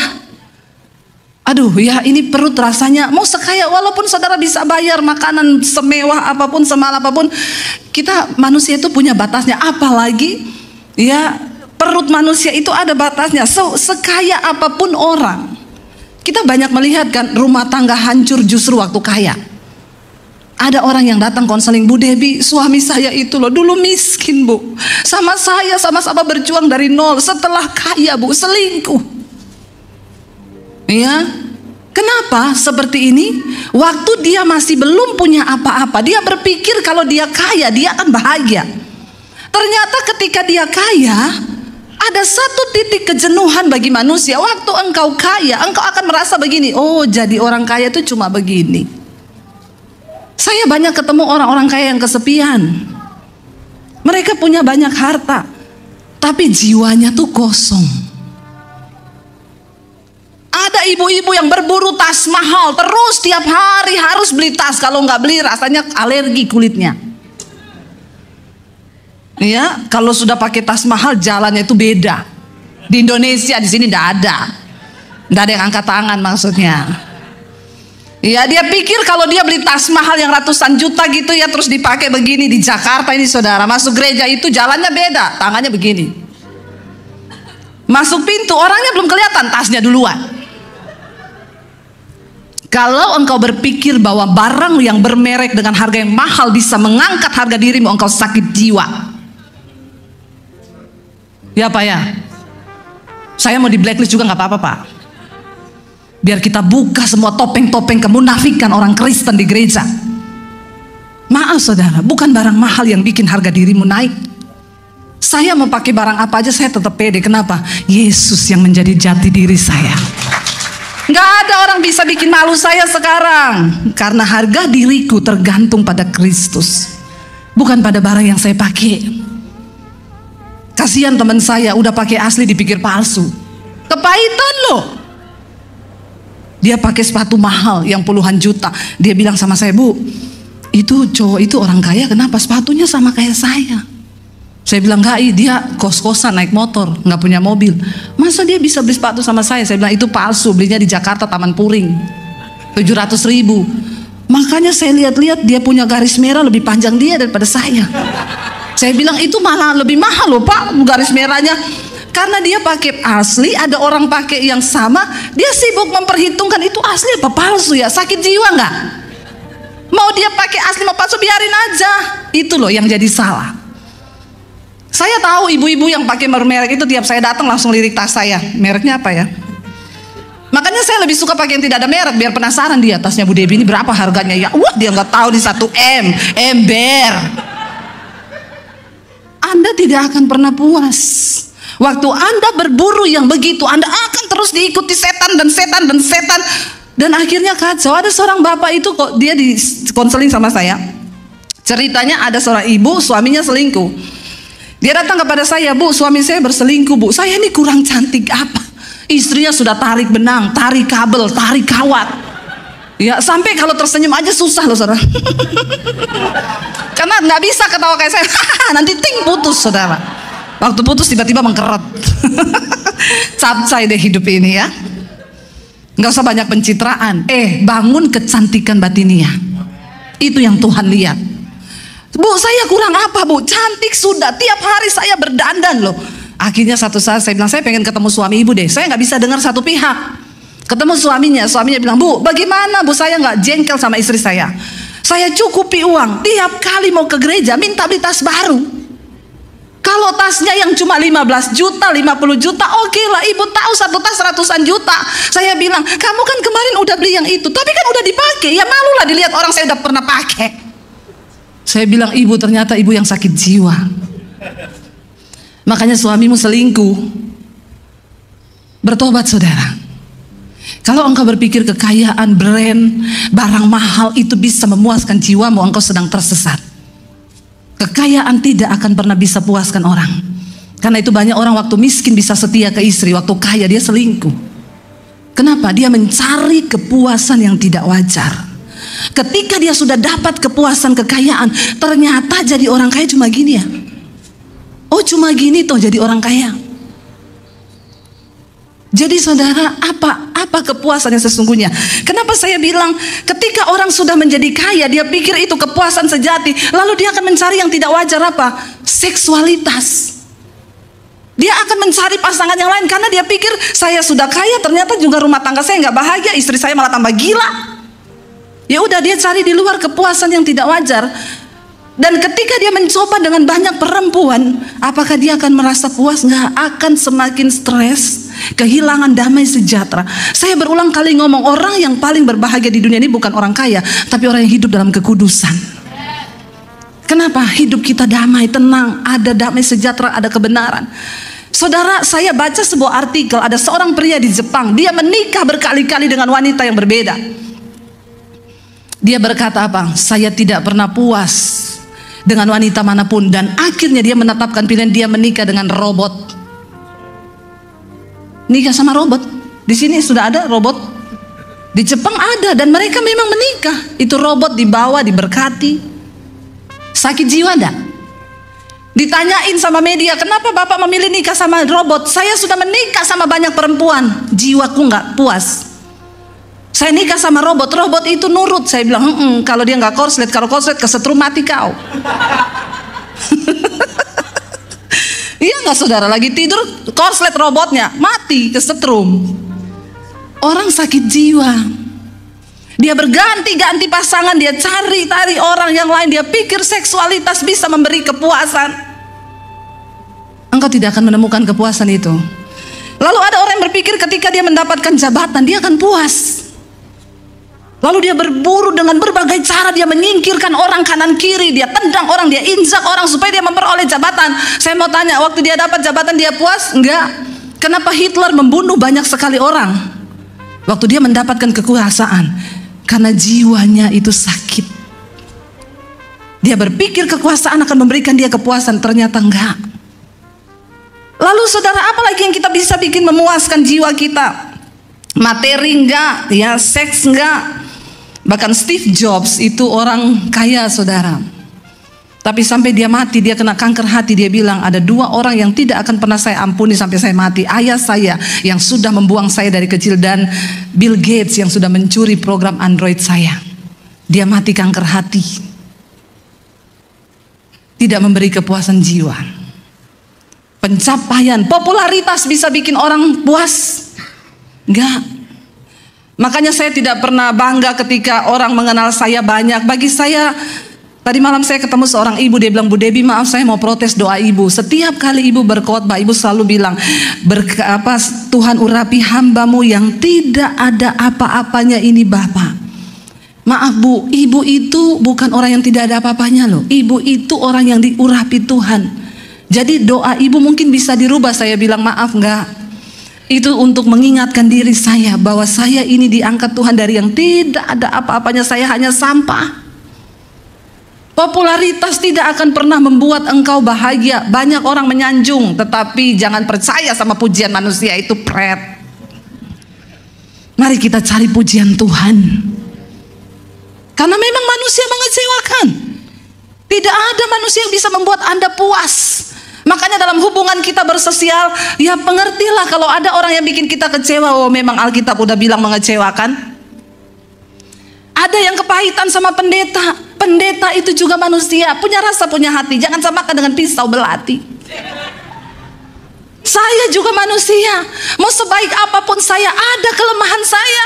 aduh ya ini perut rasanya mau sekaya, walaupun saudara bisa bayar makanan semewah apapun, semahal apapun, kita manusia itu punya batasnya. Apalagi ya perut manusia itu ada batasnya. Sekaya apapun orang, kita banyak melihat kan rumah tangga hancur justru waktu kaya. Ada orang yang datang konseling, Bu Debbie, suami saya itu loh dulu miskin Bu, sama saya sama-sama berjuang dari nol, setelah kaya Bu selingkuh. Ya, kenapa seperti ini? Waktu dia masih belum punya apa-apa, dia berpikir kalau dia kaya dia akan bahagia. Ternyata ketika dia kaya, ada satu titik kejenuhan bagi manusia. Waktu engkau kaya, engkau akan merasa begini, oh jadi orang kaya itu cuma begini. Saya banyak ketemu orang-orang kaya yang kesepian. Mereka punya banyak harta, tapi jiwanya tuh kosong. Ada ibu-ibu yang berburu tas mahal, terus tiap hari harus beli tas. Kalau nggak beli rasanya alergi kulitnya. Ya, kalau sudah pakai tas mahal jalannya itu beda. Di Indonesia, di sini nggak ada yang angkat tangan maksudnya. Ya, dia pikir kalau dia beli tas mahal yang ratusan juta gitu ya, terus dipakai begini di Jakarta ini saudara, masuk gereja itu jalannya beda, tangannya begini. Masuk pintu orangnya belum kelihatan, tasnya duluan. Kalau engkau berpikir bahwa barang yang bermerek dengan harga yang mahal bisa mengangkat harga dirimu, engkau sakit jiwa. Ya Pak ya, saya mau di blacklist juga nggak apa-apa Pak. Biar kita buka semua topeng-topeng kemunafikan orang Kristen di gereja. Maaf saudara, bukan barang mahal yang bikin harga dirimu naik. Saya mau pakai barang apa aja saya tetap pede. Kenapa? Yesus yang menjadi jati diri saya. Gak ada orang bisa bikin malu saya sekarang, karena harga diriku tergantung pada Kristus, bukan pada barang yang saya pakai. Kasihan teman saya udah pakai asli dipikir palsu, kepahitan loh. Dia pakai sepatu mahal yang puluhan juta. Dia bilang sama saya, Bu, itu cowok itu orang kaya, kenapa sepatunya sama kayak saya? Saya bilang, enggak, dia kos-kosan naik motor, nggak punya mobil. Masa dia bisa beli sepatu sama saya? Saya bilang, itu palsu, belinya di Jakarta Taman Puring, 700.000. Makanya saya lihat-lihat dia punya garis merah lebih panjang dia daripada saya. Saya bilang, itu malah lebih mahal loh Pak garis merahnya. Karena dia pakai asli, ada orang pakai yang sama, dia sibuk memperhitungkan itu asli apa palsu ya. Sakit jiwa nggak? Mau dia pakai asli mau palsu biarin aja. Itu loh yang jadi salah. Saya tahu ibu-ibu yang pakai merek itu, tiap saya datang langsung lirik tas saya, mereknya apa ya. Makanya saya lebih suka pakai yang tidak ada merek, biar penasaran dia, tasnya Bu Debbie ini berapa harganya ya. Wah, dia nggak tahu di 1M, ember. Anda tidak akan pernah puas. Waktu Anda berburu yang begitu, Anda akan terus diikuti setan dan setan dan setan, dan akhirnya kacau. Ada seorang bapak itu kok, dia di konseling sama saya. Ceritanya ada seorang ibu, suaminya selingkuh. Dia datang kepada saya, Bu, suami saya berselingkuh, Bu. Saya ini kurang cantik apa? Istrinya sudah tarik benang, tarik kabel, tarik kawat. Ya, sampai kalau tersenyum aja susah loh, saudara. Karena nggak bisa ketawa kayak saya. Nanti ting putus, saudara. Waktu putus tiba-tiba mengkeret. Capcay deh hidup ini ya. Nggak usah banyak pencitraan. Bangun kecantikan batiniah. Itu yang Tuhan lihat. Bu, saya kurang apa, Bu? Cantik sudah, tiap hari saya berdandan loh. Akhirnya satu saat saya bilang, saya pengen ketemu suami ibu deh. Saya nggak bisa dengar satu pihak. Ketemu suaminya bilang, Bu, bagaimana Bu, saya nggak jengkel sama istri saya. Saya cukupi uang, tiap kali mau ke gereja minta beli tas baru. Kalau tasnya yang cuma 15 juta, 50 juta, oke lah, ibu tahu satu tas ratusan juta. Saya bilang, kamu kan kemarin udah beli yang itu, tapi kan udah dipakai. Ya malulah dilihat orang saya udah pernah pakai. Saya bilang, ibu ternyata ibu yang sakit jiwa. Makanya suamimu selingkuh. Bertobat, saudara. Kalau engkau berpikir kekayaan, brand, barang mahal itu bisa memuaskan jiwamu, engkau sedang tersesat. Kekayaan tidak akan pernah bisa puaskan orang. Karena itu banyak orang waktu miskin bisa setia ke istri, waktu kaya dia selingkuh. Kenapa? Dia mencari kepuasan yang tidak wajar. Ketika dia sudah dapat kepuasan kekayaan, ternyata jadi orang kaya cuma gini ya. Oh, cuma gini toh jadi orang kaya. Jadi saudara, apa kepuasan yang sesungguhnya? Kenapa saya bilang ketika orang sudah menjadi kaya, dia pikir itu kepuasan sejati, lalu dia akan mencari yang tidak wajar apa? Seksualitas. Dia akan mencari pasangan yang lain karena dia pikir saya sudah kaya, ternyata juga rumah tangga saya nggak bahagia, istri saya malah tambah gila. Ya udah, dia cari di luar kepuasan yang tidak wajar. Dan ketika dia mencoba dengan banyak perempuan, apakah dia akan merasa puas? Nggak, akan semakin stres, kehilangan damai sejahtera. Saya berulang kali ngomong, orang yang paling berbahagia di dunia ini bukan orang kaya, tapi orang yang hidup dalam kekudusan. Kenapa? Hidup kita damai, tenang, ada damai sejahtera, ada kebenaran. Saudara, saya baca sebuah artikel, ada seorang pria di Jepang, dia menikah berkali-kali dengan wanita yang berbeda. Dia berkata apa? Saya tidak pernah puas dengan wanita manapun, dan akhirnya dia menetapkan pilihan, dia menikah dengan robot. Nikah sama robot. Di sini sudah ada robot. Di Jepang ada, dan mereka memang menikah. Itu robot dibawa, diberkati. Sakit jiwa enggak? Ditanyain sama media, kenapa bapak memilih nikah sama robot? Saya sudah menikah sama banyak perempuan, jiwaku nggak puas. Saya nikah sama robot, robot itu nurut. Saya bilang, kalau dia nggak korslet, kalau korslet kesetrum mati kau. Iya nggak saudara, lagi tidur korslet robotnya mati kesetrum. Orang sakit jiwa. Dia berganti-ganti pasangan, dia cari orang yang lain, dia pikir seksualitas bisa memberi kepuasan. Engkau tidak akan menemukan kepuasan itu. Lalu ada orang yang berpikir ketika dia mendapatkan jabatan, dia akan puas. Lalu dia berburu dengan berbagai cara, dia menyingkirkan orang kanan kiri, dia tendang orang, dia injak orang supaya dia memperoleh jabatan. Saya mau tanya, waktu dia dapat jabatan dia puas? Enggak. Kenapa Hitler membunuh banyak sekali orang? Waktu dia mendapatkan kekuasaan, karena jiwanya itu sakit. Dia berpikir kekuasaan akan memberikan dia kepuasan, ternyata enggak. Lalu saudara, apa lagi yang kita bisa bikin memuaskan jiwa kita? Materi enggak, ya seks enggak. Bahkan Steve Jobs itu orang kaya saudara, tapi sampai dia mati, dia kena kanker hati. Dia bilang, ada dua orang yang tidak akan pernah saya ampuni sampai saya mati. Ayah saya yang sudah membuang saya dari kecil, dan Bill Gates yang sudah mencuri program Android saya. Dia mati kanker hati. Tidak memberi kepuasan jiwa. Pencapaian, popularitas bisa bikin orang puas? Enggak. Makanya saya tidak pernah bangga ketika orang mengenal saya banyak. Bagi saya, tadi malam saya ketemu seorang ibu, dia bilang, Bu Debbie, maaf saya mau protes doa ibu. Setiap kali ibu berkhotbah, ibu selalu bilang, Tuhan urapi hambamu yang tidak ada apa-apanya ini Bapak. Maaf Bu, ibu itu bukan orang yang tidak ada apa-apanya loh. Ibu itu orang yang diurapi Tuhan. Jadi doa ibu mungkin bisa dirubah. Saya bilang, maaf enggak. Itu untuk mengingatkan diri saya bahwa saya ini diangkat Tuhan dari yang tidak ada apa-apanya, saya hanya sampah. Popularitas tidak akan pernah membuat engkau bahagia. Banyak orang menyanjung, tetapi jangan percaya sama pujian manusia, itu pret. Mari kita cari pujian Tuhan. Karena memang manusia mengecewakan. Tidak ada manusia yang bisa membuat Anda puas. Makanya dalam hubungan kita bersosial, ya pengertilah kalau ada orang yang bikin kita kecewa. Oh, memang Alkitab udah bilang mengecewakan. Ada yang kepahitan sama pendeta. Pendeta itu juga manusia, punya rasa, punya hati. Jangan samakan dengan pisau belati. Saya juga manusia. Mau sebaik apapun saya, ada kelemahan saya.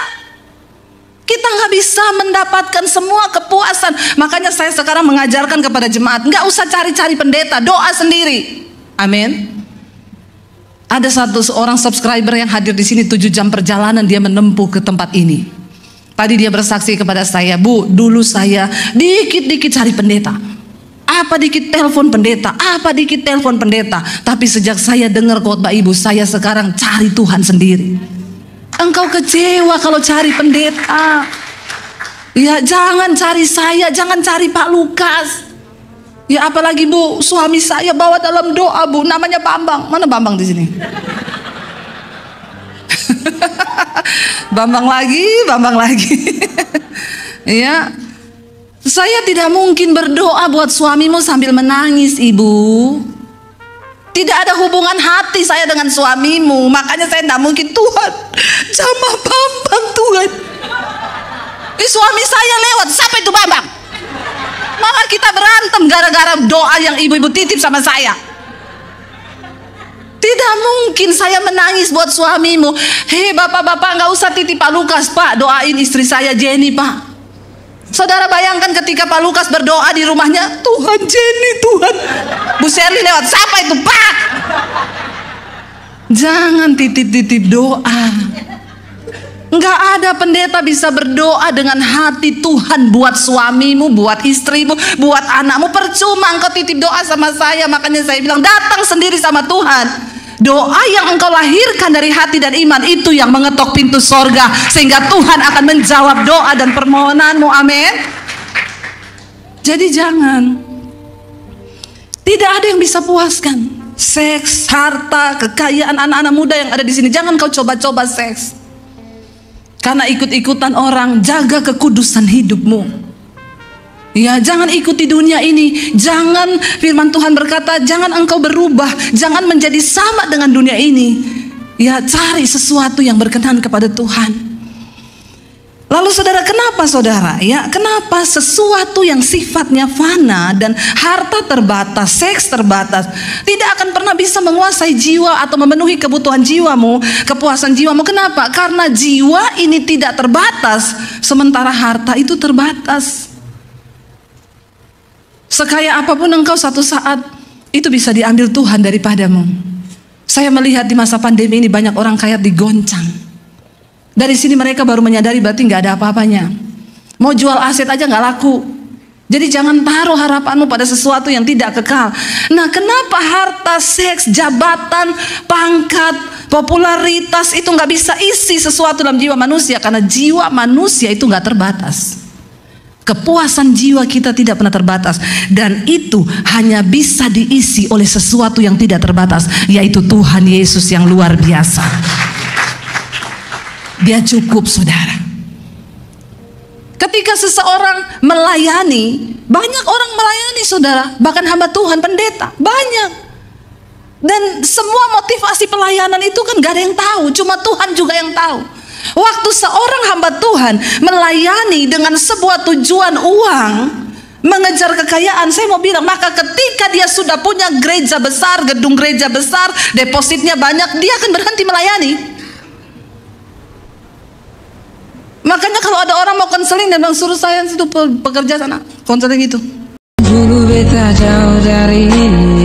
Kita nggak bisa mendapatkan semua kepuasan. Makanya saya sekarang mengajarkan kepada jemaat, nggak usah cari-cari pendeta, doa sendiri. Amin. Ada seorang subscriber yang hadir di sini 7 jam perjalanan dia menempuh ke tempat ini. Tadi dia bersaksi kepada saya, Bu, dulu saya dikit-dikit cari pendeta. Apa dikit telepon pendeta, apa dikit telepon pendeta. Tapi sejak saya dengar khotbah ibu, saya sekarang cari Tuhan sendiri. Engkau kecewa kalau cari pendeta. Ya jangan cari saya, jangan cari Pak Lukas. Ya apalagi Bu, suami saya bawa dalam doa Bu, namanya Bambang. Mana Bambang di sini? Bambang lagi. Ya, saya tidak mungkin berdoa buat suamimu sambil menangis, Ibu. Tidak ada hubungan hati saya dengan suamimu. Makanya saya tidak mungkin, Tuhan, jamah Bambang Tuhan. Ini suami saya lewat, siapa itu Bambang? Malah kita berantem gara-gara doa yang ibu-ibu titip sama saya. Tidak mungkin saya menangis buat suamimu. Hei bapak-bapak, nggak usah titip Pak Lukas, Pak, doain istri saya Jenny, Pak. Saudara bayangkan ketika Pak Lukas berdoa di rumahnya, Tuhan Jenny, Tuhan. Bu Sherly lewat, siapa itu Pak? Jangan titip-titip doa. Nggak ada pendeta bisa berdoa dengan hati Tuhan buat suamimu, buat istrimu, buat anakmu. Percuma engkau titip doa sama saya. Makanya saya bilang datang sendiri sama Tuhan. Doa yang engkau lahirkan dari hati dan iman, itu yang mengetok pintu sorga, sehingga Tuhan akan menjawab doa dan permohonanmu. Amin. Jadi jangan. Tidak ada yang bisa puaskan. Seks, harta, kekayaan anak-anak muda yang ada di sini, jangan kau coba-coba seks. Karena ikut-ikutan orang, jaga kekudusan hidupmu. Ya, jangan ikuti dunia ini. Jangan, firman Tuhan berkata, jangan engkau berubah, jangan menjadi sama dengan dunia ini. Ya, cari sesuatu yang berkenan kepada Tuhan. Lalu saudara, kenapa saudara? Ya, kenapa sesuatu yang sifatnya fana dan harta terbatas, seks terbatas, tidak akan pernah bisa menguasai jiwa atau memenuhi kebutuhan jiwamu, kepuasan jiwamu? Kenapa? Karena jiwa ini tidak terbatas, sementara harta itu terbatas. Sekaya apapun engkau, satu saat itu bisa diambil Tuhan daripadamu. Saya melihat di masa pandemi ini banyak orang kaya digoncang. Dari sini mereka baru menyadari berarti nggak ada apa-apanya. Mau jual aset aja nggak laku. Jadi jangan taruh harapanmu pada sesuatu yang tidak kekal. Nah, kenapa harta, seks, jabatan, pangkat, popularitas itu nggak bisa isi sesuatu dalam jiwa manusia? Karena jiwa manusia itu nggak terbatas. Kepuasan jiwa kita tidak pernah terbatas, dan itu hanya bisa diisi oleh sesuatu yang tidak terbatas, yaitu Tuhan Yesus yang luar biasa. Dia cukup, saudara. Ketika seseorang melayani, banyak orang melayani, saudara, bahkan hamba Tuhan, pendeta, banyak. Dan semua motivasi pelayanan itu kan gak ada yang tahu, cuma Tuhan juga yang tahu. Waktu seorang hamba Tuhan melayani dengan sebuah tujuan uang, mengejar kekayaan, saya mau bilang, maka ketika dia sudah punya gereja besar, gedung gereja besar, depositnya banyak, dia akan berhenti melayani. Makanya kalau ada orang mau konseling dan bilang, suruh saya itu pekerja sana, konseling itu. Bulu beta jauh dari ini.